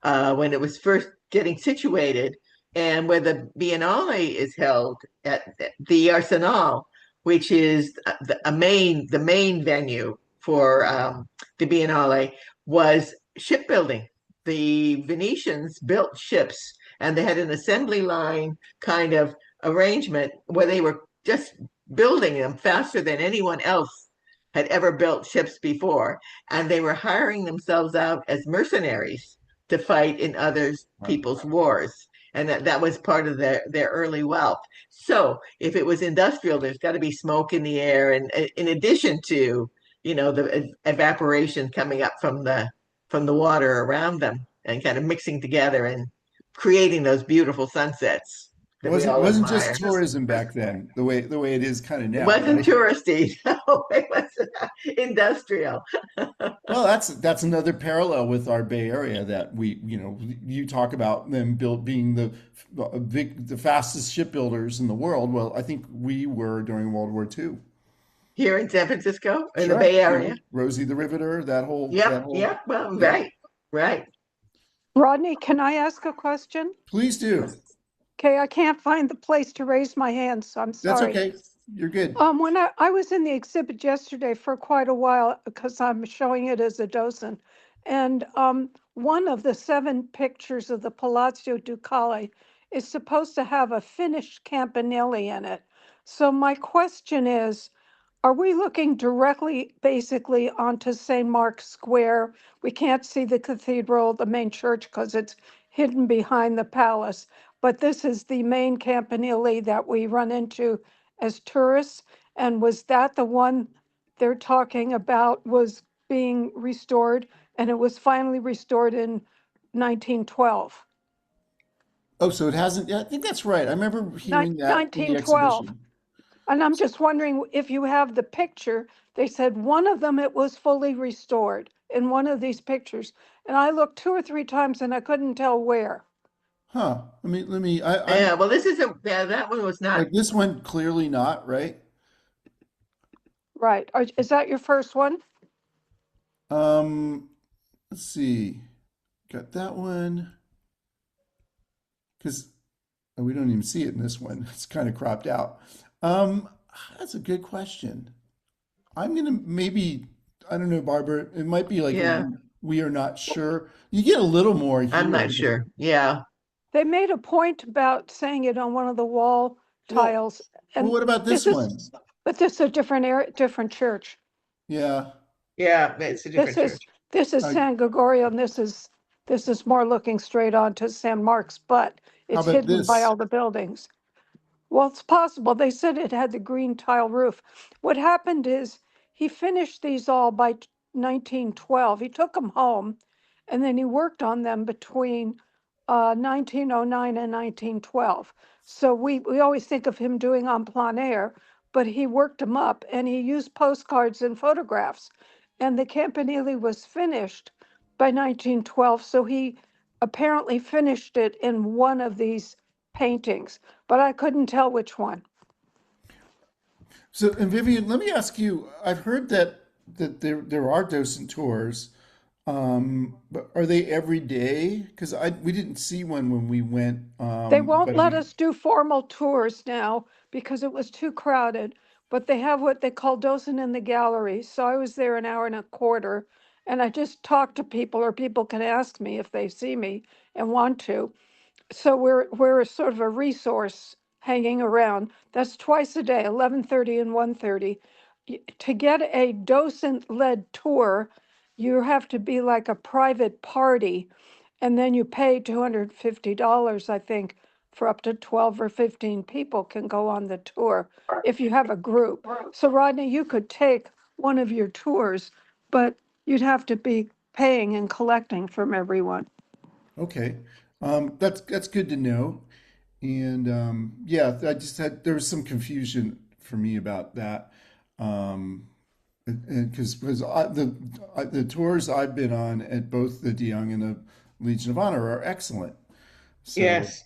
when it was first getting situated, and where the Biennale is held at the Arsenal, which is the main venue for the Biennale, was shipbuilding. The Venetians built ships, and they had an assembly line kind of arrangement where they were just building them faster than anyone else had ever built ships before, and they were hiring themselves out as mercenaries to fight in other Wow. people's wars. And that was part of their early wealth. So if it was industrial, there's got to be smoke in the air. And in addition to, the evaporation coming up from the water around them and kind of mixing together and creating those beautiful sunsets It that we wasn't all wasn't just admire. tourism back then, the way it is kind of It now, wasn't right? touristy. No, it was industrial. Well, that's another parallel with our Bay Area that you talk about them being the fastest shipbuilders in the world. Well, I think we were during World War II. Here in San Francisco, in the Sure, Bay Area. Rosie the Riveter, that Yep, whole, yep. Well, yeah. right, right. Rodney, can I ask a question? Please do. Okay, I can't find the place to raise my hand, so I'm That's sorry. okay. You're good. When I was in the exhibit yesterday for quite a while because I'm showing it as a docent, and one of the 7 pictures of the Palazzo Ducale is supposed to have a finished campanile in it. So my question is, are we looking directly, basically, onto St. Mark's Square? We can't see the cathedral, the main church, because it's hidden behind the palace. But this is the main campanile that we run into as tourists. And was that the one they're talking about was being restored? And it was finally restored in 1912. Oh, so it hasn't. Yeah, I think that's right. I remember hearing that in the 1912. exhibition. And I'm just wondering if you have the picture. They said one of them, it was fully restored in one of these pictures. And I looked 2 or 3 times and I couldn't tell where. Huh. Yeah, well, this isn't, yeah, that one was not. Like this one, clearly not, right? Right. Is that your first one? Um, let's see. Got that one. Because we don't even see it in this one. It's kind of cropped out. Um, that's a good question. I'm gonna maybe, I don't know, Barbara. It might be like Yeah, we are not sure. You get a little more I'm here. not sure. Yeah. They made a point about saying it on one of the wall Well, tiles. well, And what about this this one? is, but this is a different area, different church. Yeah. Yeah, it's a This different is, church. this is Uh, San Gregorio and this is more looking straight on to San Mark's, but how it's about hidden by this? all the buildings. Well, it's possible. They said it had the green tile roof. What happened is he finished these all by 1912. He took them home and then he worked on them between 1909 and 1912. So we always think of him doing en plein air, but he worked them up and he used postcards and photographs. And the Campanile was finished by 1912. So he apparently finished it in one of these paintings, but I couldn't tell which one. So, and Vivian, let me ask you. I've heard that there are docent tours, but are they every day? Because I we didn't see one when we went They won't about a let week. us do formal tours now because it was too crowded, but they have what they call docent in the gallery. So I was there an hour and a quarter and I just talked to people, or people can ask me if they see me and want to. So we're a sort of a resource hanging around. That's twice a day, 11:30 and 1:30. To get a docent-led tour, you have to be like a private party, and then you pay $250, I think, for up to 12 or 15 people can go on the tour if you have a group. So Rodney, you could take one of your tours, but you'd have to be paying and collecting from everyone. Okay, that's good to know. And yeah, I just had there was some confusion for me about that. Um, and because the tours I've been on at both the De Young and the Legion of Honor are excellent. So, Yes.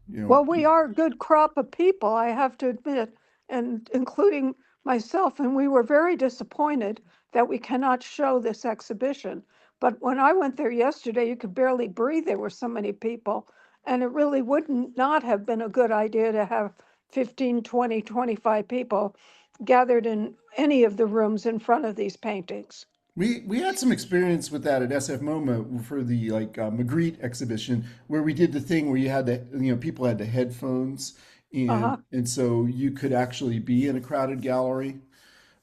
you know, Well, we are a good crop of people, I have to admit, and including myself, and we were very disappointed that we cannot show this exhibition. But when I went there yesterday, you could barely breathe. There were so many people. And it really wouldn't not have been a good idea to have 15, 20, 25 people gathered in any of the rooms in front of these paintings. we had some experience with that at SF MoMA for the Magritte exhibition where we did the thing where you had to, people had the headphones Uh-huh. and so you could actually be in a crowded gallery.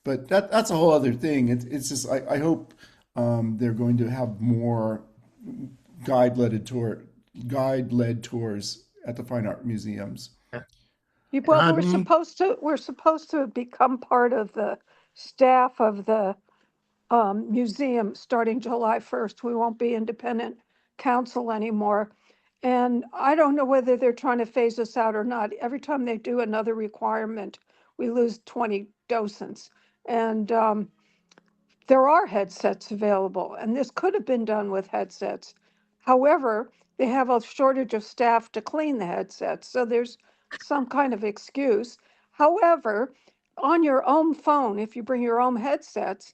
But that's a whole other thing. It's just I hope they're going to have more guide led tour guide led tours at the fine art museums. Well, Rodney, we're supposed to become part of the staff of the museum starting July 1st. We won't be independent council anymore. And I don't know whether they're trying to phase us out or not. Every time they do another requirement, we lose 20 docents. And there are headsets available, and this could have been done with headsets. However, they have a shortage of staff to clean the headsets, so there's some kind of excuse. However, on your own phone, if you bring your own headsets,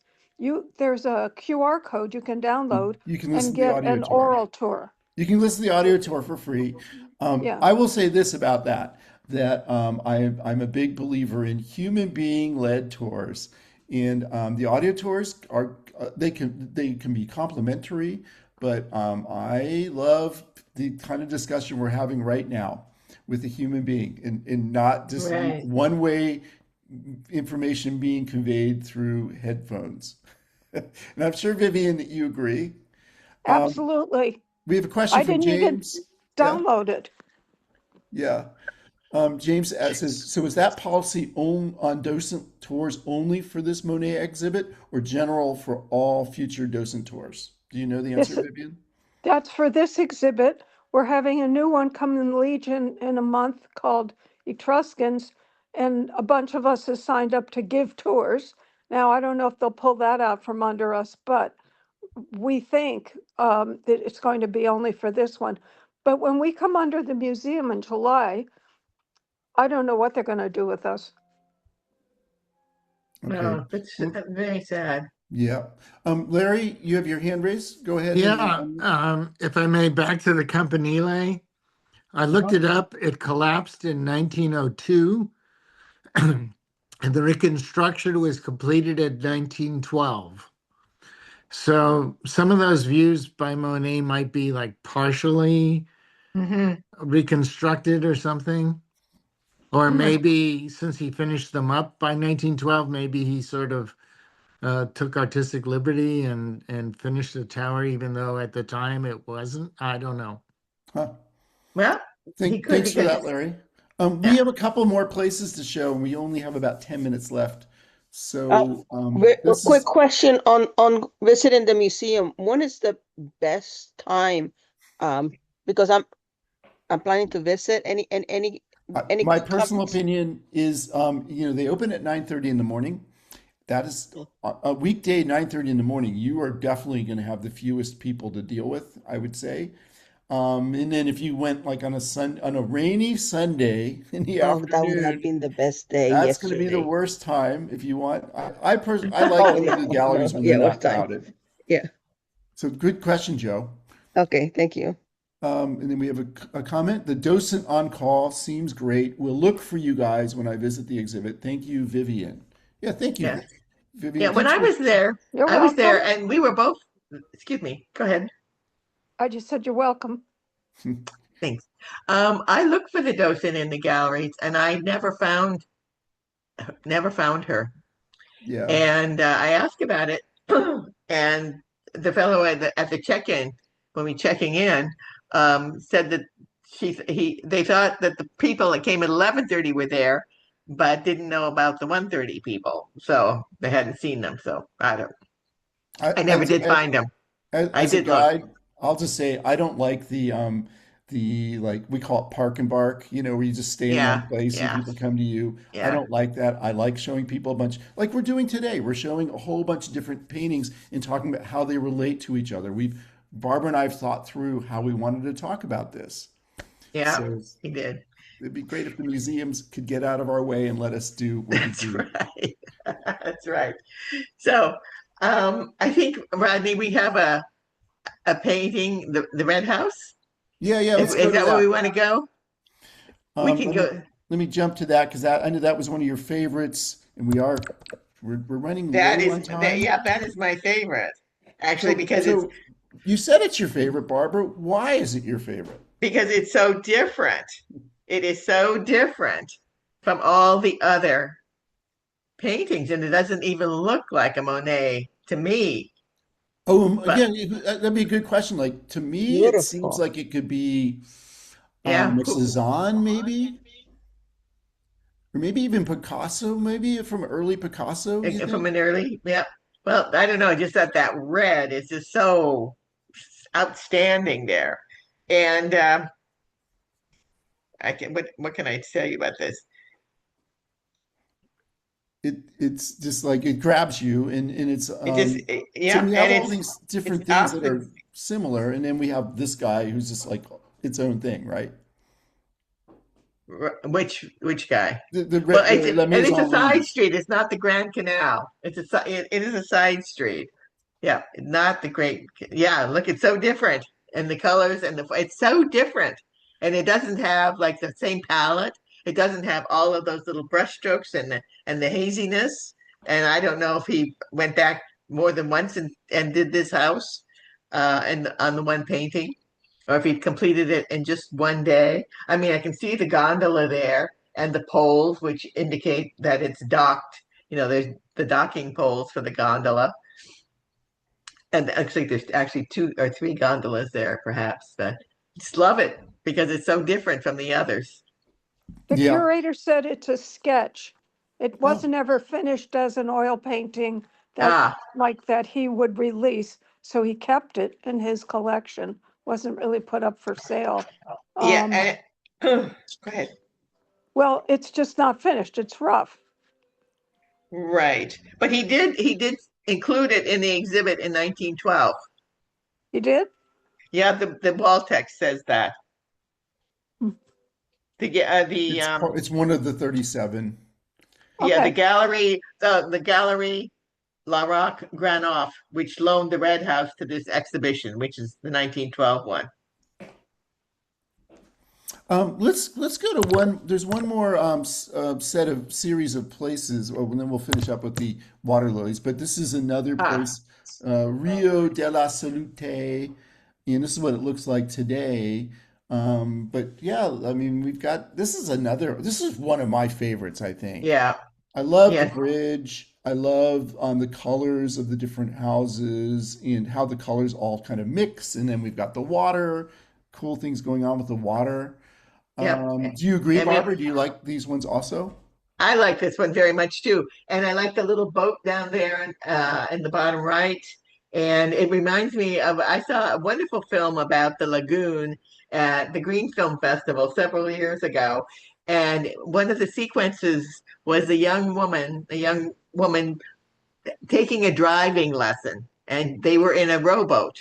there's a QR code you can download You can and listen to the get audio an tour. oral tour. You can listen to the audio tour for free. Yeah, I will say this about that, that I'm a big believer in human being led tours. And the audio tours are they can be complementary, but I love the kind of discussion we're having right now with the human being, and not just Right. one way information being conveyed through headphones. And I'm sure, Vivian, that you agree. Um, absolutely. we have a question I from didn't even James. Yeah, download it. yeah. James says, so is that policy on docent tours only for this Monet exhibit or general for all future docent tours? Do you know the answer, This, Vivian? that's for this exhibit. We're having a new one come in Legion in a month called Etruscans, and a bunch of us has signed up to give tours. Now, I don't know if they'll pull that out from under us, but we think that it's going to be only for this one. But when we come under the museum in July, I don't know what they're going to do with us. Okay. Oh, that's Well, very sad. yeah. Larry, you have your hand raised. Go ahead and Yeah, if I may, back to the Campanile. I looked uh-huh. it up. It collapsed in 1902, and the reconstruction was completed in 1912. So some of those views by Monet might be like partially Hmm. reconstructed or something. Or maybe since he finished them up by 1912, maybe he sort of took artistic liberty and finished the tower, even though at the time it wasn't. I don't know. Huh. Well, he could Thanks for because that, Larry. We yeah. have a couple more places to show, and we only have about 10 minutes left. Uh, So a this quick is, question on visiting the museum. When is the best time? Um, because I'm planning to visit. Any my personal comments? opinion is, they open at 9:30 in the morning. That is a weekday, 9:30 in the morning. You are definitely going to have the fewest people to deal with, I would say. And then if you went like on a rainy Sunday in the Oh, that would have afternoon, been the best day that's going to be the yesterday. worst time if you want. I like Oh going to the no, galleries no, when they're yeah, what not time? crowded. Yeah. So good question, Joe. Okay, thank you. And then we have a comment. The docent on call seems great. We'll look for you guys when I visit the exhibit. Thank you, Vivian. Yeah, thank you, Yeah. Yeah, Vivian. when Thanks for. You're I was welcome. there and we were both, excuse me, go ahead. I just said you're welcome. Thanks. I looked for the docent in the galleries and I never found her. Yeah. And I asked about it, and the fellow at the check-in, when we checking in, said that they thought that the people that came at 11:30 were there, but didn't know about the 1:30 people, so they hadn't seen them. So I never did find them. I As a did look. guide, I'll just say I don't like the like we call it park and bark, where you just stay in one Yeah, place and yeah, people come to you. I yeah, don't like that. I like showing people a bunch, like we're doing today. We're showing a whole bunch of different paintings and talking about how they relate to each other. Barbara and I have thought through how we wanted to talk about this. yeah. So He did. it'd be great if the museums could get out of our way and let us do what we That's do. right. That's right. So I think, Rodney, we have a painting, the Red House. Yeah, yeah, let's go Is to that where we that. want to go? We can Let me go. jump to that because I know that was one of your favorites, and we're running That low is on time. that is my favorite. Actually, So because it's so you said it's your favorite, Barbara. Why is it your favorite? because it's so different. It is so different from all the other paintings, and it doesn't even look like a Monet to me. Oh, But yeah, that'd be a good question. Like to me, it seems Beautiful. like it could be yeah, Cezanne, maybe, or maybe even Picasso, maybe from early Picasso. You from think? an early, yeah. Well, I don't know, just that red is just so outstanding there. And what can I tell you about this? It's just like it grabs you, and it's so Yeah, we have and all these it's different things that opposite. are similar, and then we have this guy who's just like its own thing, right? Which guy? Well, The La it's a Maison side Louise. street. It's not the Grand Canal. It is a side street. Yeah, not the great. Yeah, look, it's so different, and the colors and it's so different. and it doesn't have like the same palette. It doesn't have all of those little brush strokes and the haziness. And I don't know if he went back more than once and did this house and on the one painting, or if he completed it in just one day. I mean, I can see the gondola there and the poles, which indicate that it's docked. There's the docking poles for the gondola. And actually, there's actually two or three gondolas there, perhaps. But just love it because it's so different from the others. The Yeah. curator said it's a sketch. It Oh, wasn't ever finished as an oil painting that Ah, like that he would release. So he kept it in his collection. Wasn't really put up for sale. yeah. Um, Go ahead. well, it's just not finished. It's rough. Right. But he did include it in the exhibit in 1912. You did? Yeah, the wall text says that. Hmm. The it's one of the 37. yeah, the Okay. gallery, the gallery La Roque Granoff, which loaned the Red House to this exhibition, which is the 1912 one. Let's go to one. There's one more set of series of places, and then we'll finish up with the water lilies. But this is another Ah, place, Rio della Salute, and this is what it looks like today. But yeah, I mean, we've got this is another. This is one of my favorites, I think. yeah, I love the yes, bridge. I love the colors of the different houses and how the colors all kind of mix. And then we've got the water, cool things going on with the water. yep. Do you agree, And we have Barbara? Do you like these ones also? I like this one very much too. And I like the little boat down there in the bottom right. And it reminds me of, I saw a wonderful film about the lagoon at the Green Film Festival several years ago. And one of the sequences was a young woman taking a driving lesson, and they were in a rowboat,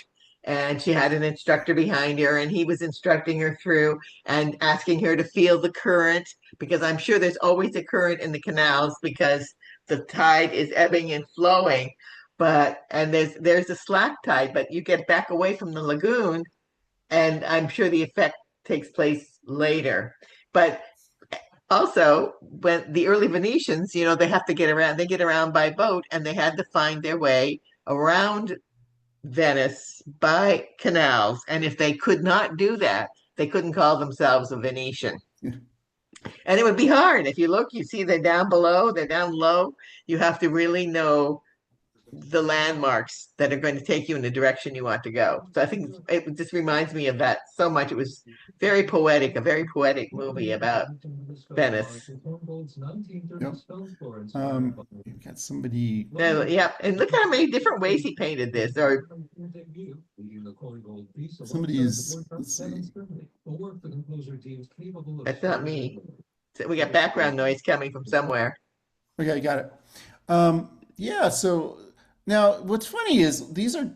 and she had an instructor behind her, and he was instructing her through and asking her to feel the current, because I'm sure there's always a current in the canals because the tide is ebbing and flowing. But and there's a slack tide, but you get back away from the lagoon, and I'm sure the effect takes place later. But also, when the early Venetians, they have to get around, they get around by boat, and they had to find their way around Venice by canals. And if they could not do that, they couldn't call themselves a Venetian. And it would be hard. If you look, you see they're down below, they're down low. You have to really know the landmarks that are going to take you in the direction you want to go. So I think it just reminds me of that so much. It was very poetic, a very poetic movie about Venice. Yep. You've got somebody. Yeah, and look how many different ways he painted this. Or Somebody is. Let's see. that's not me. So we got background noise coming from somewhere. Okay, I got it. Yeah. So now, what's funny is these are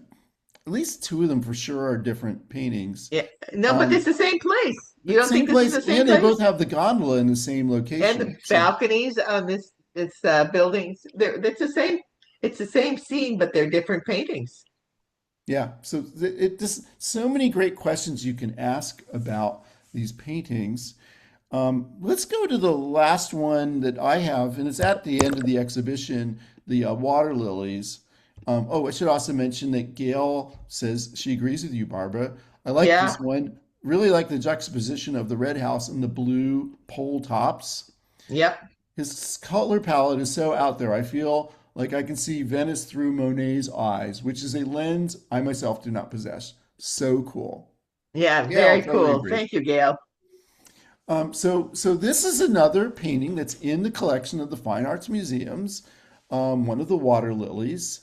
at least two of them for sure are different paintings. Yeah, no, but it's Um, the same place. You but don't same think this is place, the same and they both place? have the gondola in the same And the location. So balconies on this buildings, it's the same. It's the same scene, but they're different paintings. yeah, so it just so many great questions you can ask about these paintings. Let's go to the last one that I have, and it's at the end of the exhibition, the water lilies. Oh, I should also mention that Gail says she agrees with you, Barbara. I like Yeah, this one. Really like the juxtaposition of the red house and the blue pole tops. yep. His color palette is so out there. I feel like I can see Venice through Monet's eyes, which is a lens I myself do not possess. So cool. Yeah, Yeah, I very totally cool. agree. Thank you, Gail. So this is another painting that's in the collection of the Fine Arts Museums, one of the water lilies.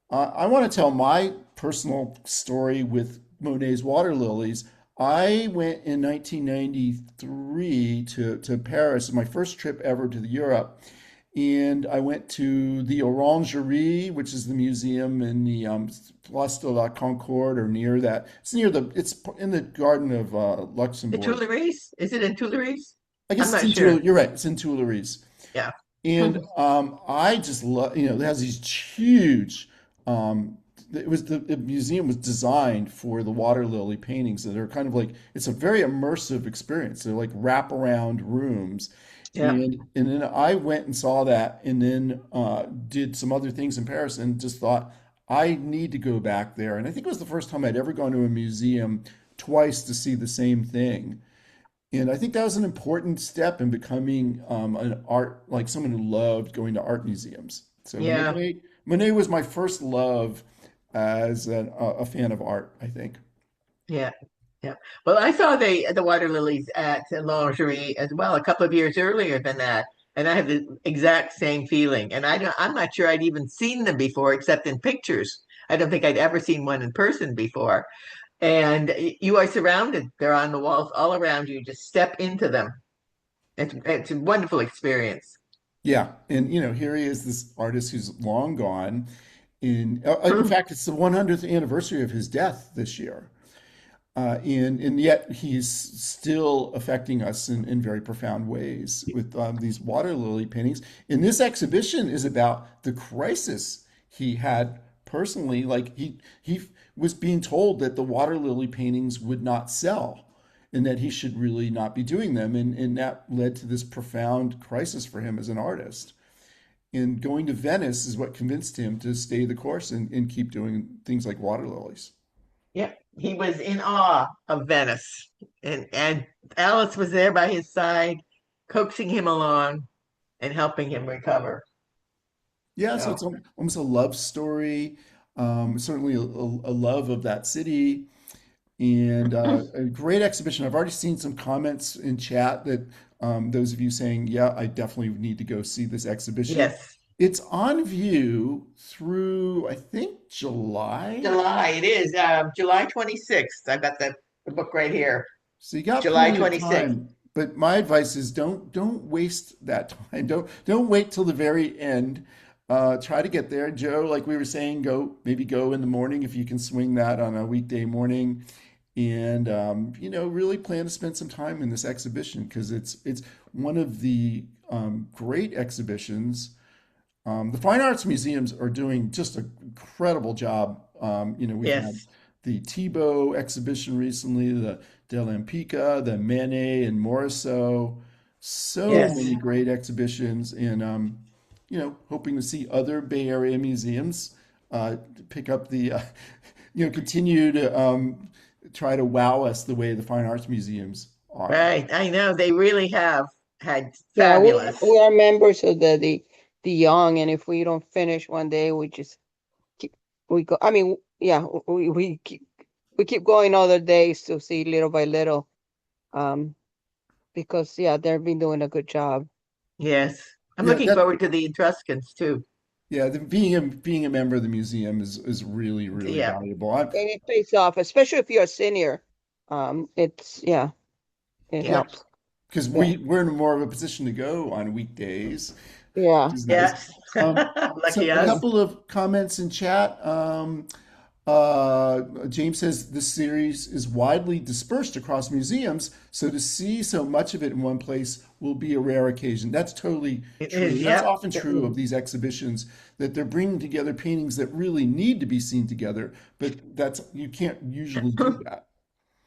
I want to tell my personal story with Monet's water lilies. I went in 1993 to Paris, my first trip ever to Europe, and I went to the Orangerie, which is the museum in the Place de la Concorde, or near that. It's in the Garden of The Luxembourg. Tuileries? Is it in Tuileries? I guess I'm it's not in sure. You're right. It's in Tuileries, Yeah. and I just love. It has these huge, um, the museum was designed for the water lily paintings that are kind of like it's a very immersive experience. They're like wraparound rooms, Yeah. and then I went and saw that, and then did some other things in Paris, and just thought I need to go back there. And I think it was the first time I'd ever gone to a museum twice to see the same thing. And I think that was an important step in becoming an art, like someone who loved going to art museums. So Yeah. Monet was my first love as a fan of art, I think. Yeah. Yeah. Well, I saw the water lilies at Lingerie as well a couple of years earlier than that, and I had the exact same feeling. And I'm not sure I'd even seen them before, except in pictures. I don't think I'd ever seen one in person before. And you are surrounded. They're on the walls all around you. Just step into them. It's a wonderful experience. Yeah, and here he is, this artist who's long gone. In fact, it's the 100th anniversary of his death this year. And yet he's still affecting us in very profound ways with these water lily paintings. And this exhibition is about the crisis he had personally. Like he was being told that the water lily paintings would not sell and that he should really not be doing them. And that led to this profound crisis for him as an artist. And going to Venice is what convinced him to stay the course and keep doing things like water lilies. Yeah, he was in awe of Venice, and Alice was there by his side, coaxing him along and helping him recover. Yeah, so So, it's almost a love story, certainly a love of that city, and a great exhibition. I've already seen some comments in chat that those of you saying, yeah, I definitely need to go see this exhibition. yes, It's on view through, I think, July. July it is, July 26th. I've got the book right here. So you got July plenty of 26th. time. But my advice is don't waste that time. Don't wait till the very end. Try to get there, Joe. Like we were saying, maybe go in the morning if you can swing that on a weekday morning, and really plan to spend some time in this exhibition because it's one of the great exhibitions. The fine arts museums are doing just an incredible job. We've had Yes, the Thibaut exhibition recently, the Dell'Empica, the Manet and Morisot. So yes, many great exhibitions, and hoping to see other Bay Area museums pick up the, continue to try to wow us the way the fine arts museums are. right. I know they really have had Yeah, fabulous. we are members of the young, and if we don't finish one day, we just keep we go. I mean, yeah, we keep going other days to see little by little, um, because yeah, they've been doing a good job. Yes, I'm Yeah, looking that forward to the Etruscans too. yeah, being a member of the museum is really really Yeah, valuable. And it pays off, especially if you're a senior. It's yeah, it yeah, helps. Because Yeah, we're in more of a position to go on weekdays, yeah. which is nice. yes. So Lucky a us. couple of comments in chat. James says this series is widely dispersed across museums, so to see so much of it in one place will be a rare occasion. That's totally It true. is. And that's Yep. often true of these exhibitions, that they're bringing together paintings that really need to be seen together, but you can't usually do that.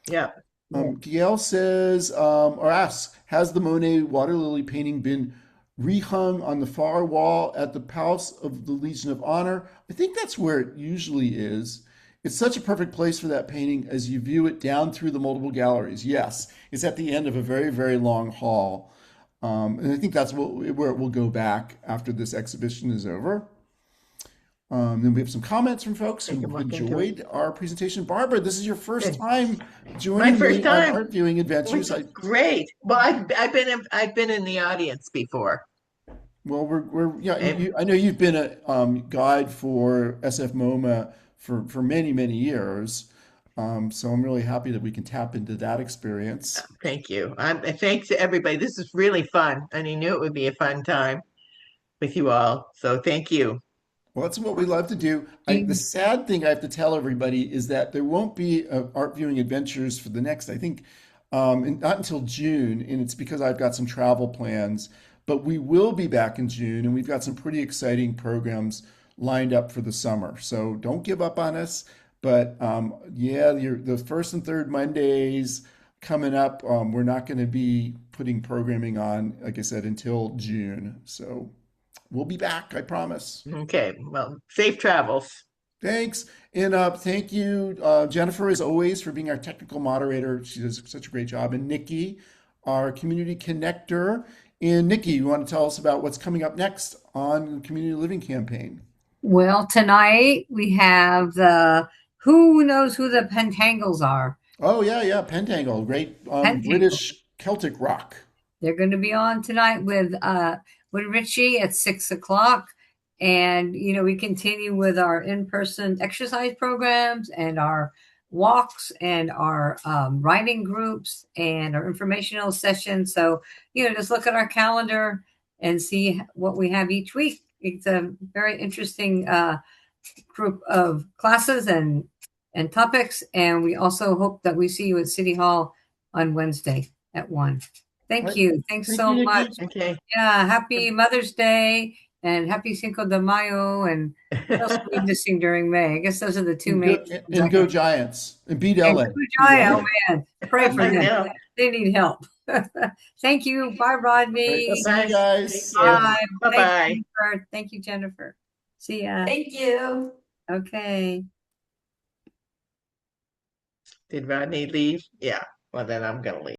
Yeah. Yeah. Gail says, or asks, has the Monet water lily painting been rehung on the far wall at the Palace of the Legion of Honor? I think that's where it usually is. It's such a perfect place for that painting as you view it down through the multiple galleries. Yes, it's at the end of a very, very long hall. And I think that's where it will go back after this exhibition is over. Then we have some comments from folks Take a who look into it. enjoyed our presentation. Barbara, this is your first Good. time My joining first me on time, Art Viewing which Adventures. is great. Well, I've been in the audience before. Well, we're yeah. And I know you've been a guide for SF MoMA for many many years. So I'm really happy that we can tap into that experience. thank you. Thanks to everybody. This is really fun, and I knew it would be a fun time with you all. So thank you. Well, that's what we love to do. The sad thing I have to tell everybody is that there won't be art viewing adventures for the next, I think, not until June, and it's because I've got some travel plans. But we will be back in June, and we've got some pretty exciting programs lined up for the summer. So don't give up on us. But yeah, the first and third Mondays coming up, we're not going to be putting programming on, like I said, until June. So we'll be back, I promise. Okay, well, safe travels. Thanks. And thank you, Jennifer, as always, for being our technical moderator. She does such a great job. And Nikki, our community connector. And Nikki, you want to tell us about what's coming up next on the Community Living Campaign? Well, tonight we have the Who Knows Who the Pentangles Are? Oh, yeah, yeah. Pentangle, great Pentangle. British Celtic rock. They're going to be on tonight with Richie at 6 o'clock. And, we continue with our in-person exercise programs and our walks and our writing groups and our informational sessions. So, just look at our calendar and see what we have each week. It's a very interesting group of classes and topics. And we also hope that we see you at City Hall on Wednesday at 1. Thank Right. you. Thanks Thank so you, Nikki. much. Okay. Yeah, happy Mother's Day and happy Cinco de Mayo. And what else are we missing during May? I guess those are the two And main. and go Giants. And beat And LA. go Giants. Oh man, pray for I them. know. They need help. Thank you. Bye, Rodney. See you guys. Bye. Bye-bye. Thank you, Jennifer. See ya. Thank you. Okay. Did Rodney leave? Yeah. Well, then I'm gonna leave.